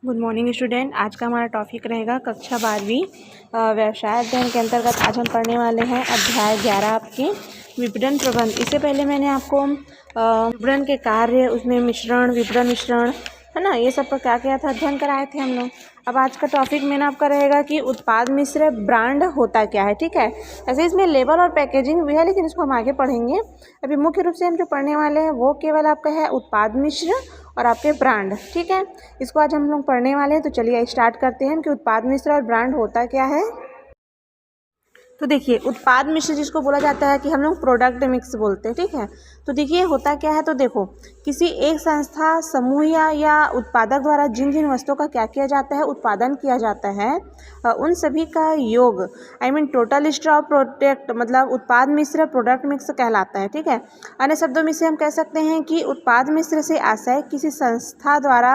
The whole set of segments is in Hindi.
Good morning student. आज का हमारा टॉपिक रहेगा कक्षा 12वीं व्यवसाय अध्ययन के अंतर्गत आज हम पढ़ने वाले हैं अध्याय 11 आपके विपणन प्रबंध। इससे पहले मैंने आपको विपणन के कार्य, उसमें मिश्रण, विपणन मिश्रण, है ना, ये सब पर क्या क्या था अध्ययन कराए थे हम लोग। अब आज का टॉपिक मैंने आपका रहेगा कि उत्पाद मिश्र ब्रांड होता क्या है। ठीक है, ऐसे इसमें लेबल और पैकेजिंग भी है, लेकिन इसको हम आगे पढ़ेंगे। अभी मुख्य रूप से हम जो पढ़ने वाले हैं वो केवल आपका है उत्पाद मिश्र और आपके ब्रांड। ठीक है, इसको आज हम लोग पढ़ने वाले हैं। तो चलिए स्टार्ट करते हैं कि उत्पाद मिश्र और ब्रांड होता क्या है। तो देखिए, उत्पाद मिश्र जिसको बोला जाता है कि हम लोग प्रोडक्ट मिक्स बोलते हैं। ठीक है, तो देखिए होता क्या है। तो देखो, किसी एक संस्था, समूह या उत्पादक द्वारा जिन जिन वस्तुओं का क्या किया जाता है, उत्पादन किया जाता है, उन सभी का योग टोटल लिस्ट ऑफ प्रोडक्ट मतलब उत्पाद मिश्र प्रोडक्ट मिक्स कहलाता है। ठीक है, अन्य शब्दों में से हम कह सकते हैं कि उत्पाद मिश्र से आशय किसी संस्था द्वारा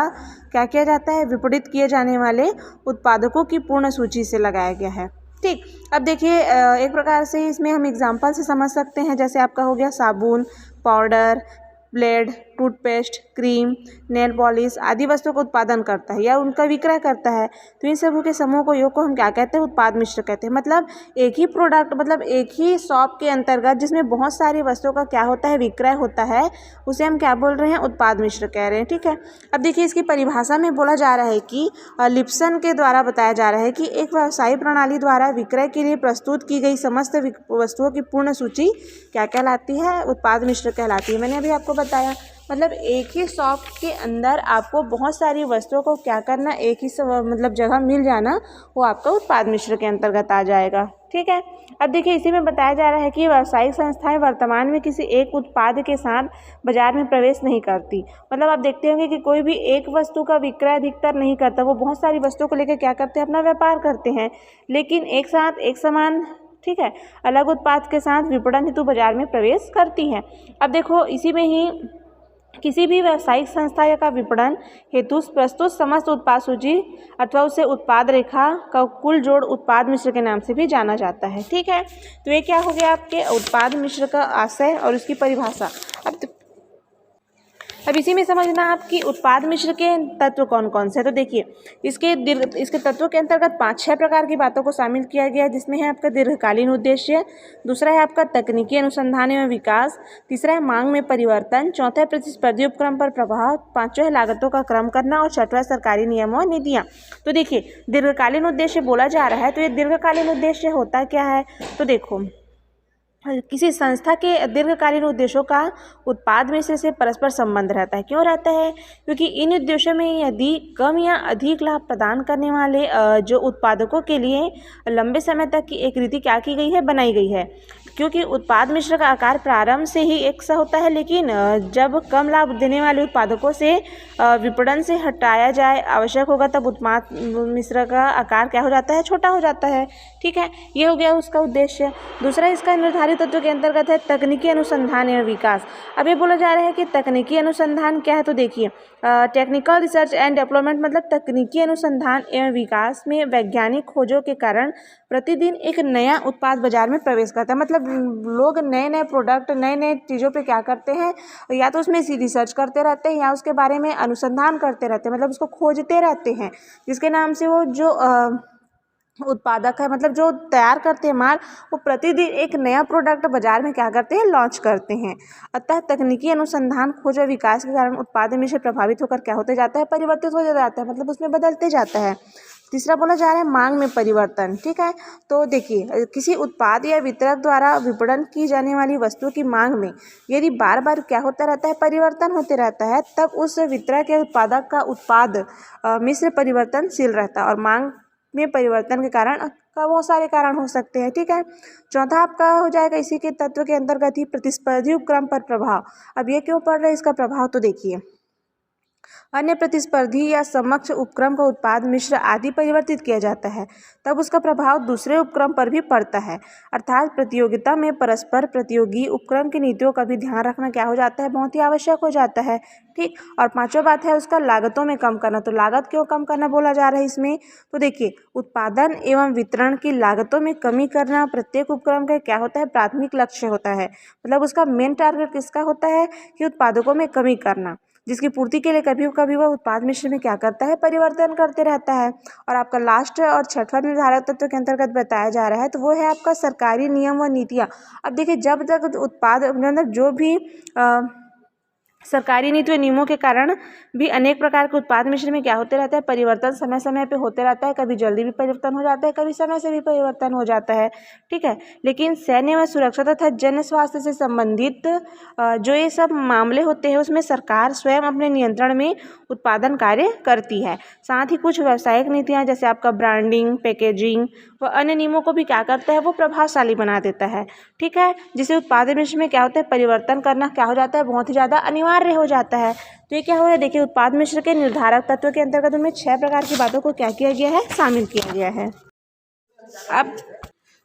क्या किया जाता है, विपणित किए जाने वाले उत्पादकों की पूर्ण सूची से लगाया गया है। ठीक, अब देखिए एक प्रकार से इसमें हम एग्जाम्पल से समझ सकते हैं। जैसे आपका हो गया साबुन, powder, blade, toothpaste, cream, nail polish आदि वस्तुओं का उत्पादन करता है या उनका विक्रय करता है। तो इन सबों के समूह को योग को हम क्या कहते हैं, उत्पाद मिश्र कहते हैं। मतलब एक ही प्रोडक्ट, मतलब एक ही शॉप के अंतर्गत जिसमें बहुत सारी वस्तुओं का क्या होता है, विक्रय होता है, उसे हम क्या बोल रहे हैं, उत्पाद मिश्र कह रहे हैं। ठीक है, अब देखिए इसकी परिभाषा में बोला जा रहा है कि लिप्सन के द्वारा बताया जा रहा है कि एक व्यवसायिक प्रणाली द्वारा विक्रय के लिए प्रस्तुत की गई समस्त वस्तुओं की पूर्ण सूची क्या कहलाती है, उत्पाद मिश्र कहलाती है। मैंने अभी आपको बताया, मतलब एक ही शॉप के अंदर आपको बहुत सारी वस्तुओं को क्या करना, एक ही मतलब जगह मिल जाना, वो आपका उत्पाद मिश्र के अंतर्गत आ जाएगा। ठीक है, अब देखिए इसी में बताया जा रहा है कि व्यावसायिक संस्थाएं वर्तमान में किसी एक उत्पाद के साथ बाजार में प्रवेश नहीं करती। मतलब आप देखते होंगे कि कोई भी एक वस्तु का विक्रय अधिकतर नहीं करता, वो बहुत सारी वस्तुओं को लेकर क्या करते हैं, अपना व्यापार करते हैं, लेकिन एक साथ एक समान, ठीक है, अलग उत्पाद के साथ विपणन हेतु बाजार में प्रवेश करती हैं। अब देखो इसी में ही किसी भी व्यावसायिक संस्था का विपणन हेतु प्रस्तुत समस्त उत्पाद सूची अथवा उसे उत्पाद रेखा का कुल जोड़ उत्पाद मिश्र के नाम से भी जाना जाता है। ठीक है, तो ये क्या हो गया आपके उत्पाद मिश्र का आशय और उसकी परिभाषा। अब इसी में समझना आप कि उत्पाद मिश्र के तत्व कौन कौन से हैं। तो देखिए इसके तत्वों के अंतर्गत 5-6 प्रकार की बातों को शामिल किया गया है, जिसमें है आपका दीर्घकालीन उद्देश्य, दूसरा है आपका तकनीकी अनुसंधान एवं विकास, तीसरा है मांग में परिवर्तन, चौथा है प्रतिस्पर्धी उपक्रम पर प्रभाव, पांचवा है लागतों का क्रम करना और छठवां सरकारी नियमों और नीतियाँ। तो देखिए दीर्घकालीन उद्देश्य बोला जा रहा है, तो ये दीर्घकालीन उद्देश्य होता क्या है। तो देखो किसी संस्था के दीर्घकालीन उद्देश्यों का उत्पाद मिश्र से परस्पर संबंध रहता है। क्यों रहता है, क्योंकि इन उद्देश्यों में यदि कम या अधिक लाभ प्रदान करने वाले जो उत्पादकों के लिए लंबे समय तक की एक रीति क्या की गई है, बनाई गई है। क्योंकि उत्पाद मिश्र का आकार प्रारंभ से ही एक सा होता है, लेकिन जब कम लाभ देने वाले उत्पादकों से विपणन से हटाया जाए आवश्यक होगा, तब उत्पाद मिश्र का आकार क्या हो जाता है, छोटा हो जाता है। ठीक है, ये हो गया उसका उद्देश्य। दूसरा इसका निर्धारित तत्व के अंतर्गत है तकनीकी अनुसंधान एवं विकास। अब ये बोला जा रहा है कि तकनीकी अनुसंधान क्या है। तो देखिए टेक्निकल रिसर्च एंड डेवलपमेंट मतलब तकनीकी अनुसंधान एवं विकास में वैज्ञानिक खोजों के कारण प्रतिदिन एक नया उत्पाद बाजार में प्रवेश करता है। मतलब लोग नए नए प्रोडक्ट, नए नए चीज़ों पे क्या करते हैं, या तो उसमें रिसर्च करते रहते हैं या उसके बारे में अनुसंधान करते रहते हैं, मतलब उसको खोजते रहते हैं, जिसके नाम से वो जो उत्पादक है, मतलब जो तैयार करते हैं माल, वो प्रतिदिन एक नया प्रोडक्ट बाजार में क्या करते हैं, लॉन्च करते हैं। अतः तकनीकी अनुसंधान, खोज और विकास के कारण उत्पाद मिश्र प्रभावित होकर क्या होते जाता है, परिवर्तित हो जाता है, मतलब उसमें बदलते जाता है। तीसरा बोला जा रहा है मांग में परिवर्तन। ठीक है, तो देखिए किसी उत्पाद या वितरक द्वारा विपणन की जाने वाली वस्तु की मांग में यदि बार बार क्या होता रहता है, परिवर्तन होते रहता है, तब उस वितरक या उत्पादक का उत्पाद मिश्र परिवर्तनशील रहता है। और मांग में परिवर्तन के कारण का बहुत सारे कारण हो सकते हैं। ठीक है, चौथा आपका हो जाएगा इसी के तत्व के अंतर्गत ही प्रतिस्पर्धी उपक्रम पर प्रभाव। अब ये क्यों पड़ रहा है इसका प्रभाव, तो देखिए अन्य प्रतिस्पर्धी या समकक्ष उपक्रम का उत्पाद मिश्र आदि परिवर्तित किया जाता है, तब उसका प्रभाव दूसरे उपक्रम पर भी पड़ता है। अर्थात प्रतियोगिता में परस्पर प्रतियोगी उपक्रम की नीतियों का भी ध्यान रखना क्या हो जाता है, बहुत ही आवश्यक हो जाता है। ठीक, और पांचवा बात है उसका लागतों में कम करना। तो लागत क्यों कम करना बोला जा रहा है इसमें, तो देखिए उत्पादन एवं वितरण की लागतों में कमी करना प्रत्येक उपक्रम का क्या होता है, प्राथमिक लक्ष्य होता है। मतलब उसका मेन टारगेट किसका होता है, कि उत्पादकों में कमी करना। जिसकी पूर्ति के लिए कभी कभी वह उत्पाद मिश्रण में क्या करता है, परिवर्तन करते रहता है। और आपका लास्ट और छठवां निर्धारक तत्व के अंतर्गत बताया जा रहा है तो वो है आपका सरकारी नियम व नीतियाँ। अब देखिए जब तक उत्पाद मतलब जो भी सरकारी नीति व नियमों के कारण भी अनेक प्रकार के उत्पाद मिश्रण में क्या होते रहता है, परिवर्तन समय समय पे होते रहता है। कभी जल्दी भी परिवर्तन हो जाता है, कभी समय से भी परिवर्तन हो जाता है, ठीक है। लेकिन सैन्य व सुरक्षा तथा जन स्वास्थ्य से संबंधित जो ये सब मामले होते हैं उसमें सरकार स्वयं अपने नियंत्रण में उत्पादन कार्य करती है। साथ ही कुछ व्यावसायिक नीतियाँ जैसे आपका ब्रांडिंग, पैकेजिंग व अन्य नियमों को भी क्या करता है, वो प्रभावशाली बना देता है, ठीक है। जिससे उत्पाद मिश्रण में क्या होता है, परिवर्तन करना क्या हो जाता है, बहुत ही ज़्यादा अनिवार्य हो जाता है। तो ये क्या हो गया, देखिए उत्पाद मिश्रण के निर्धारक तत्व के अंतर्गत उनमें 6 प्रकार की बातों को क्या किया गया है, शामिल किया गया है।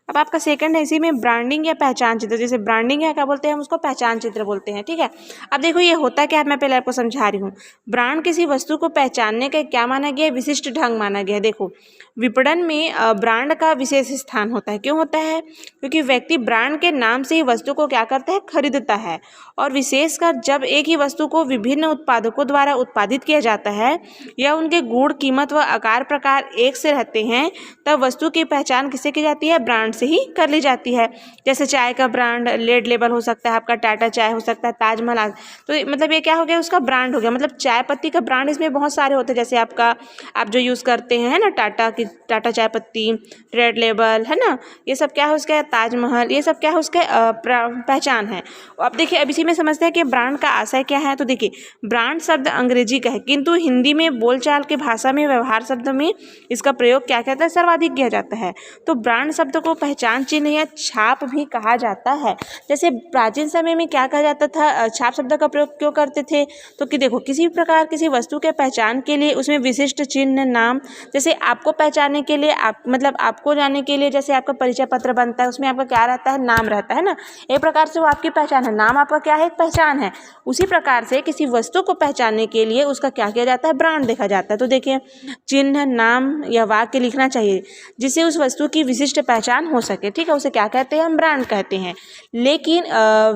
अब आपका सेकंड है इसी में ब्रांडिंग या पहचान चित्र। जैसे ब्रांडिंग है क्या बोलते हैं, हम उसको पहचान चित्र बोलते हैं, ठीक है। अब देखो ये होता क्या है, मैं पहले आपको समझा रही हूँ। ब्रांड किसी वस्तु को पहचानने का क्या माना गया है, विशिष्ट ढंग माना गया है। देखो विपणन में ब्रांड का विशेष स्थान होता है। क्यों होता है, क्योंकि व्यक्ति ब्रांड के नाम से ही वस्तु को क्या करता है, खरीदता है। और विशेषकर जब एक ही वस्तु को विभिन्न उत्पादकों द्वारा उत्पादित किया जाता है या उनके गुण, कीमत व आकार प्रकार एक से रहते हैं, तब वस्तु की पहचान किससे की जाती है, ब्रांड से ही कर ली जाती है। जैसे चाय का ब्रांड लेड लेबल हो सकता है, आपका टाटा चाय हो सकता है, ताजमहल। तो मतलब ये क्या हो गया, उसका ब्रांड हो गया। मतलब चाय पत्ती का ब्रांड इसमें बहुत सारे होते हैं। जैसे आपका आप जो यूज़ करते हैं ना, टाटा चाय पत्ती, रेड लेबल, है ना, ये सब क्या है उसका, ताजमहल, ये सब क्या है उसके पहचान है। अब देखिए अब इसी में समझते हैं कि ब्रांड का आशय क्या है। तो देखिए ब्रांड शब्द अंग्रेजी का है, किंतु हिंदी में बोलचाल के भाषा में व्यवहार शब्द में इसका प्रयोग क्या कहता है, सर्वाधिक किया जाता है। तो ब्रांड शब्द को पहचान चिन्ह या छाप भी कहा जाता है। जैसे प्राचीन समय में क्या कहा जाता था, छाप शब्द का प्रयोग क्यों करते थे, तो कि देखो किसी भी प्रकार किसी वस्तु के पहचान के लिए उसमें विशिष्ट चिन्ह, नाम, जैसे आपको पहचानने के लिए आप मतलब आपको जानने के लिए जैसे आपका परिचय पत्र बनता है, उसमें आपका क्या रहता है, नाम रहता है ना। एक प्रकार से वो आपकी पहचान है, नाम आपका क्या है, एक पहचान है। उसी प्रकार से किसी वस्तु को पहचानने के लिए उसका क्या किया जाता है, ब्रांड देखा जाता है। तो देखिए चिन्ह, नाम या वाक्य लिखना चाहिए जिससे उस वस्तु की विशिष्ट पहचान हो सके, ठीक है। उसे क्या कहते हैं, हम ब्रांड कहते हैं। लेकिन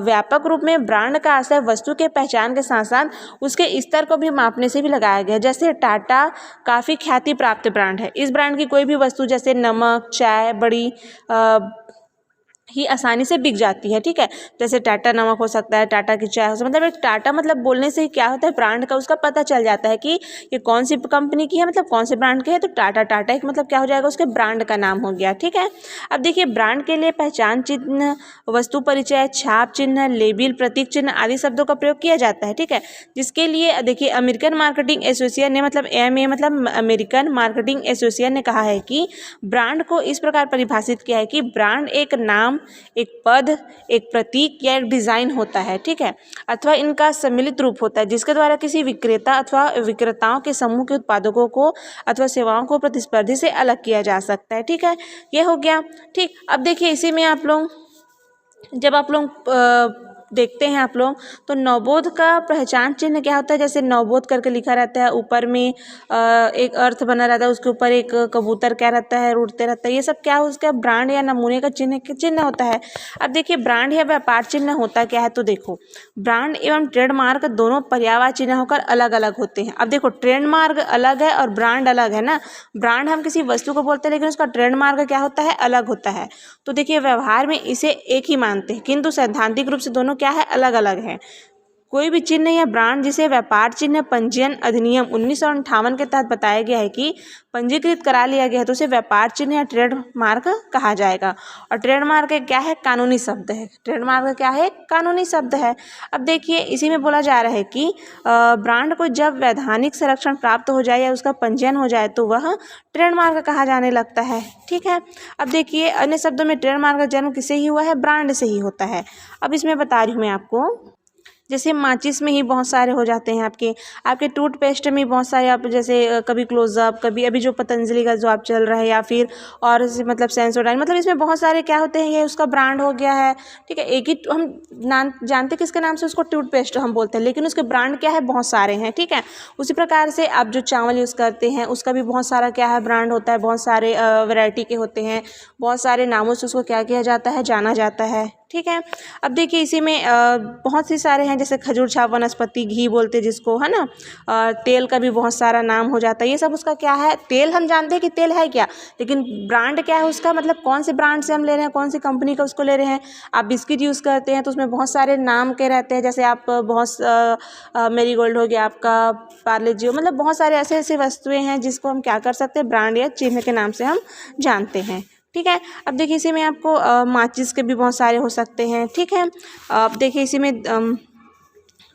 व्यापक रूप में ब्रांड का आशय वस्तु के पहचान के साथ साथ उसके स्तर को भी मापने से भी लगाया गया। जैसे टाटा काफ़ी ख्याति प्राप्त ब्रांड है। इस ब्रांड की कोई भी वस्तु जैसे नमक, चाय बड़ी ही आसानी से बिक जाती है, ठीक है। जैसे टाटा नमक हो सकता है, टाटा की चाय हो सकता है। मतलब एक टाटा मतलब बोलने से क्या होता है, ब्रांड का उसका पता चल जाता है कि ये कौन सी कंपनी की है, मतलब कौन से ब्रांड की है। तो टाटा एक मतलब क्या हो जाएगा, उसके ब्रांड का नाम हो गया, ठीक है। अब देखिए ब्रांड के लिए पहचान चिन्ह, वस्तु परिचय, छाप चिन्ह, लेबिल, प्रतीक चिन्ह आदि शब्दों का प्रयोग किया जाता है, ठीक है। जिसके लिए देखिए अमेरिकन मार्केटिंग एसोसिएशन ने मतलब AMA मतलब अमेरिकन मार्केटिंग एसोसिएशन ने कहा है कि ब्रांड को इस प्रकार परिभाषित किया है कि ब्रांड एक नाम, एक पद, एक प्रतीक या एक डिज़ाइन होता है, ठीक है, अथवा इनका सम्मिलित रूप होता है जिसके द्वारा किसी विक्रेता अथवा विक्रेताओं के समूह के उत्पादकों को अथवा सेवाओं को प्रतिस्पर्धी से अलग किया जा सकता है, ठीक है। ये हो गया, ठीक। अब देखिए इसी में आप लोग जब आप लोग देखते हैं आप लोग तो नवबोध का पहचान चिन्ह क्या होता है। जैसे नवबोध करके लिखा रहता है, ऊपर में एक अर्थ बना रहता है, उसके ऊपर एक कबूतर क्या रहता है, उड़ते रहता है। ये सब क्या है, उसका ब्रांड या नमूने का चिन्ह होता है। अब देखिए ब्रांड या व्यापार चिन्ह होता क्या है, तो देखो ब्रांड एवं ट्रेडमार्क दोनों पर्यायवाची चिन्ह होकर अलग अलग होते हैं। अब देखो ट्रेडमार्क अलग है और ब्रांड अलग है ना। ब्रांड हम किसी वस्तु को बोलते हैं लेकिन उसका ट्रेडमार्क क्या होता है, अलग होता है। तो देखिए व्यवहार में इसे एक ही मानते हैं किंतु सैद्धांतिक रूप से दोनों क्या है, अलग अलग है। कोई भी चिन्ह या ब्रांड जिसे व्यापार चिन्ह पंजीयन अधिनियम 1958 के तहत बताया गया है कि पंजीकृत करा लिया गया है तो उसे व्यापार चिन्ह या ट्रेडमार्क कहा जाएगा। और ट्रेडमार्क क्या है, कानूनी शब्द है। ट्रेडमार्क क्या है, कानूनी शब्द है। अब देखिए इसी में बोला जा रहा है कि ब्रांड को जब वैधानिक संरक्षण प्राप्त हो जाए या उसका पंजीयन हो जाए तो वह ट्रेडमार्क कहा जाने लगता है, ठीक है। अब देखिए अन्य शब्दों में ट्रेडमार्क का जन्म किससे ही हुआ है, ब्रांड से ही होता है। अब इसमें बता रही हूँ मैं आपको, जैसे माचिस में ही बहुत सारे हो जाते हैं, आपके टूथपेस्ट में बहुत सारे, आप जैसे कभी क्लोजअप, कभी अभी जो पतंजलि का जो आप चल रहा है, या फिर और मतलब सेंसोडाइन, मतलब इसमें बहुत सारे क्या होते हैं, ये उसका ब्रांड हो गया है, ठीक है। एक ही हम नाम जानते किसके नाम से, उसको टूथपेस्ट हम बोलते हैं, लेकिन उसके ब्रांड क्या है, बहुत सारे हैं, ठीक है। उसी प्रकार से आप जो चावल यूज़ करते हैं उसका भी बहुत सारा क्या है, ब्रांड होता है, बहुत सारे वैरायटी के होते हैं, बहुत सारे नामों से उसको क्या किया जाता है, जाना जाता है, ठीक है। अब देखिए इसी में बहुत सी सारे हैं, जैसे खजूर छाप वनस्पति घी बोलते जिसको, है ना। तेल का भी बहुत सारा नाम हो जाता है। ये सब उसका क्या है, तेल हम जानते हैं कि तेल है क्या, लेकिन ब्रांड क्या है उसका, मतलब कौन से ब्रांड से हम ले रहे हैं, कौन सी कंपनी का उसको ले रहे हैं। आप बिस्किट यूज़ करते हैं तो उसमें बहुत सारे नाम के रहते हैं, जैसे आप मेरीगोल्ड हो गया आपका, पार्ले जी, मतलब बहुत सारे ऐसे ऐसे वस्तुएं हैं जिसको हम क्या कर सकते हैं, ब्रांड या चिन्ह के नाम से हम जानते हैं। ठीक है। अब देखिए इसी में आपको माचिस के भी बहुत सारे हो सकते हैं। ठीक है। अब देखिए इसी में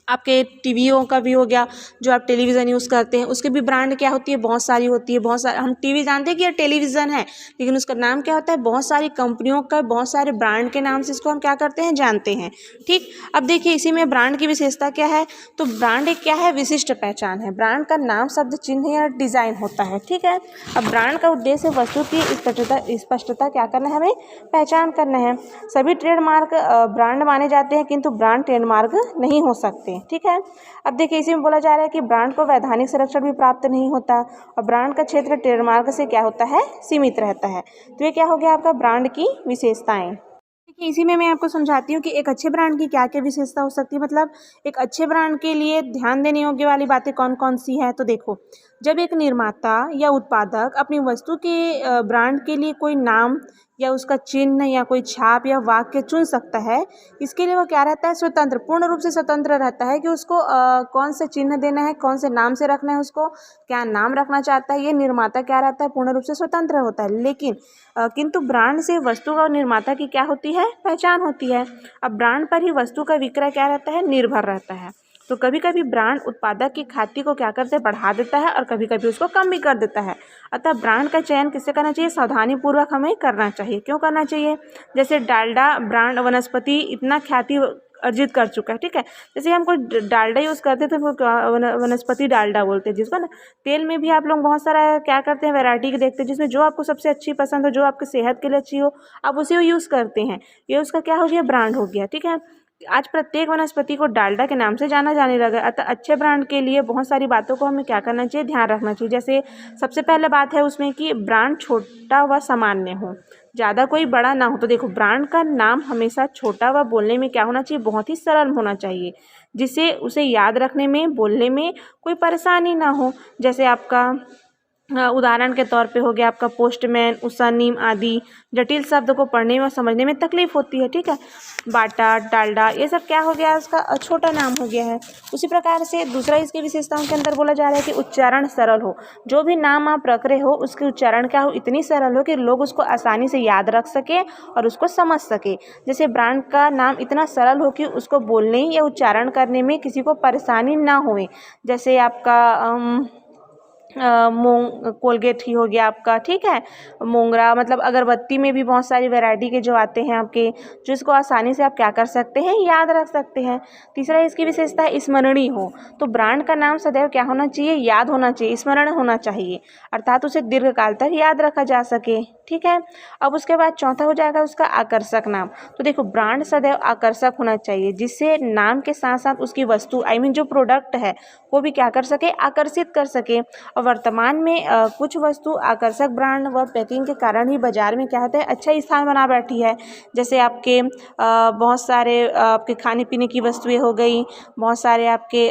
आपके टीवियों का भी हो गया, जो आप टेलीविज़न यूज़ करते हैं उसके भी ब्रांड क्या होती है, बहुत सारी होती है। बहुत सारे हम टीवी जानते हैं कि ये टेलीविज़न है, लेकिन उसका नाम क्या होता है, बहुत सारी कंपनियों का बहुत सारे ब्रांड के नाम से इसको हम क्या करते हैं, जानते हैं। ठीक। अब देखिए इसी में ब्रांड की विशेषता क्या है, तो ब्रांड एक क्या है, विशिष्ट पहचान है। ब्रांड का नाम, शब्द, चिन्ह या डिज़ाइन होता है। ठीक है। अब ब्रांड का उद्देश्य वस्तु की स्पष्टता क्या करना है, हमें पहचान करना है। सभी ट्रेडमार्क ब्रांड माने जाते हैं, किंतु ब्रांड ट्रेडमार्क नहीं हो सकते। ठीक है। अब देखिए इसी में बोला जा रहा है कि ब्रांड को वैधानिक संरक्षण भी प्राप्त नहीं होता, और ब्रांड का क्षेत्र ट्रेडमार्क से क्या होता है, सीमित रहता है। तो ये क्या हो गया आपका ब्रांड की विशेषताएं। देखिए इसी में मैं आपको समझाती हूँ कि एक अच्छे ब्रांड की क्या क्या विशेषता हो सकती है, मतलब एक अच्छे ब्रांड के लिए ध्यान देने योग्य वाली बातें कौन कौन सी है। तो देखो, जब एक निर्माता या उत्पादक अपनी वस्तु के ब्रांड के लिए कोई नाम या उसका चिन्ह या कोई छाप या वाक्य चुन सकता है, इसके लिए वो क्या रहता है, स्वतंत्र, पूर्ण रूप से स्वतंत्र रहता है कि उसको कौन से चिन्ह देना है, कौन से नाम से रखना है, उसको क्या नाम रखना चाहता है। ये निर्माता क्या रहता है, पूर्ण रूप से स्वतंत्र होता है। लेकिन किंतु ब्रांड से वस्तु और निर्माता की क्या होती है, पहचान होती है। अब ब्रांड पर ही वस्तु का विक्रय क्या रहता है, निर्भर रहता है। तो कभी कभी ब्रांड उत्पादक की ख्याति को क्या करते हैं, बढ़ा देता है, और कभी कभी उसको कम भी कर देता है। अतः ब्रांड का चयन किससे करना चाहिए, सावधानी पूर्वक हमें करना चाहिए। क्यों करना चाहिए, जैसे डालडा ब्रांड वनस्पति इतना ख्याति अर्जित कर चुका है। ठीक है। जैसे हम कोई डालडा यूज़ करते थे, वो वनस्पति डालडा बोलते हैं जिसको ना। तेल में भी आप लोग बहुत सारा क्या करते हैं, वैरायटी के देखते हैं, जिसमें जो आपको सबसे अच्छी पसंद हो, जो आपकी सेहत के लिए अच्छी हो, आप उसी को यूज़ करते हैं। ये उसका क्या हो गया, ब्रांड हो गया। ठीक है। आज प्रत्येक वनस्पति को डालडा के नाम से जाना जाने लगा। अतः अच्छे ब्रांड के लिए बहुत सारी बातों को हमें क्या करना चाहिए, ध्यान रखना चाहिए। जैसे सबसे पहले बात है उसमें कि ब्रांड छोटा व सामान्य हो, ज़्यादा कोई बड़ा ना हो। तो देखो, ब्रांड का नाम हमेशा छोटा व बोलने में क्या होना चाहिए, बहुत ही सरल होना चाहिए, जिससे उसे याद रखने में, बोलने में कोई परेशानी ना हो। जैसे आपका उदाहरण के तौर पे हो गया आपका पोस्टमैन, उषा, नीम आदि जटिल शब्द को पढ़ने में और समझने में तकलीफ होती है। ठीक है। बाटा, डालडा, ये सब क्या हो गया, इसका छोटा नाम हो गया है। उसी प्रकार से दूसरा इसकी विशेषताओं के अंदर बोला जा रहा है कि उच्चारण सरल हो। जो भी नाम आप रख रहे हो उसके उच्चारण क्या हो, इतनी सरल हो कि लोग उसको आसानी से याद रख सके और उसको समझ सके। जैसे ब्रांड का नाम इतना सरल हो कि उसको बोलने या उच्चारण करने में किसी को परेशानी ना होए। जैसे आपका कोलगेट ही हो गया आपका। ठीक है। मोंगरा, मतलब अगरबत्ती में भी बहुत सारी वैरायटी के जो आते हैं आपके, जो इसको आसानी से आप क्या कर सकते हैं, याद रख सकते हैं। तीसरा इसकी विशेषता है स्मरणीय हो। तो ब्रांड का नाम सदैव क्या होना चाहिए, याद होना चाहिए, स्मरण होना चाहिए, अर्थात उसे दीर्घकाल तक याद रखा जा सके। ठीक है। अब उसके बाद चौथा हो जाएगा उसका आकर्षक नाम। तो देखो, ब्रांड सदैव आकर्षक होना चाहिए, जिससे नाम के साथ साथ उसकी वस्तु, आई मीन जो प्रोडक्ट है, वो भी क्या कर सके, आकर्षित कर सके। और वर्तमान में कुछ वस्तु आकर्षक ब्रांड व पैकिंग के कारण ही बाजार में क्या होता है, अच्छा स्थान बना बैठी है। जैसे आपके बहुत सारे आपके खाने पीने की वस्तुएं हो गई, बहुत सारे आपके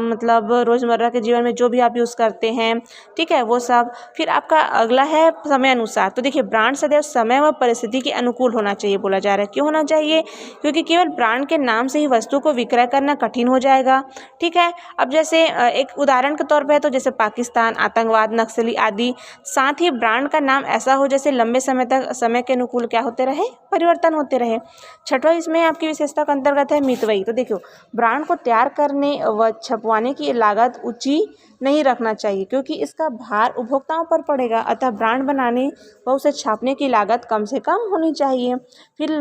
मतलब रोज़मर्रा के जीवन में जो भी आप यूज़ करते हैं। ठीक है, वो सब। फिर आपका अगला है समय अनुसार। तो देखिए, ब्रांड सदैव समय व परिस्थिति के अनुकूल होना चाहिए बोला जा रहा है। क्यों होना चाहिए, क्योंकि केवल ब्रांड के नाम से ही वस्तु को विक्रय करना कठिन हो जाएगा। ठीक है। अब जैसे एक उदाहरण के तौर पर है तो जैसे पाकिस्तान, आतंकवाद, नक्सली आदि। साथ ही ब्रांड का नाम ऐसा हो जैसे लंबे समय तक समय के अनुकूल क्या होते रहे, परिवर्तन होते रहे। छठवां इसमें आपकी विशेषता का अंतर्गत है मितव्ययी। तो देखो, ब्रांड को तैयार करने व छपवाने की लागत ऊंची नहीं रखना चाहिए, क्योंकि इसका भार उपभोक्ताओं पर पड़ेगा। अतः ब्रांड बनाने व उसे छापने की लागत कम से कम होनी चाहिए। फिर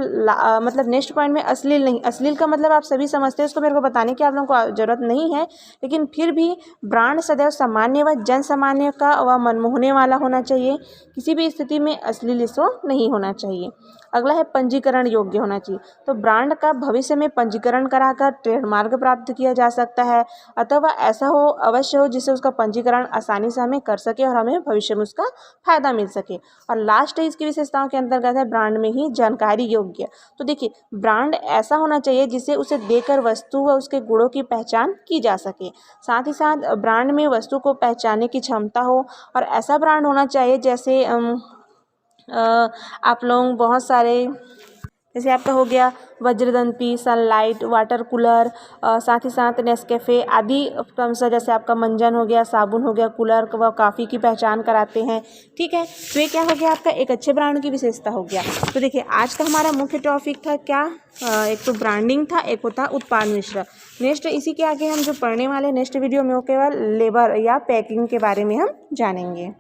मतलब नेक्स्ट पॉइंट में अश्लील नहीं। अश्लील का मतलब आप सभी समझते हैं, उसको मेरे को बताने की आप लोगों को जरूरत नहीं है, लेकिन फिर भी ब्रांड सदैव सामान्य व जन सामान्य का व मनमोहने वाला होना चाहिए। किसी भी स्थिति में अश्लील शो नहीं होना चाहिए। अगला है पंजीकरण योग्य होना चाहिए। तो ब्रांड का भविष्य में पंजीकरण कराकर ट्रेडमार्क प्राप्त किया जा सकता है। अतः वह ऐसा हो, अवश्य हो, जिससे उसका पंजीकरण आसानी से हमें कर सके और हमें भविष्य में उसका फायदा मिल सके। और लास्ट है इसकी विशेषताओं के अंतर्गत है ब्रांड में ही जानकारी योग्य। तो देखिए ब्रांड ऐसा होना चाहिए जिससे उसे देखकर वस्तु व उसके गुणों की पहचान की जा सके। साथ ही साथ ब्रांड में वस्तु को पहचानने की क्षमता हो और ऐसा ब्रांड होना चाहिए जैसे आप लोग बहुत सारे, जैसे आपका हो गया वज्रदंती, सनलाइट, वाटर कूलर, साथ ही साथ नेस्कैफ़े आदि क्रमशः, जैसे आपका मंजन हो गया, साबुन हो गया, कूलर व कॉफ़ी की पहचान कराते हैं। ठीक है, तो ये क्या हो गया आपका एक अच्छे ब्रांड की विशेषता हो गया। तो देखिए आज का हमारा मुख्य टॉपिक था क्या, एक तो ब्रांडिंग था, एक होता उत्पाद मिश्रण। नेक्स्ट इसी के आगे हम जो पढ़ने वाले नेक्स्ट वीडियो में वो केवल लेबर या पैकिंग के बारे में हम जानेंगे।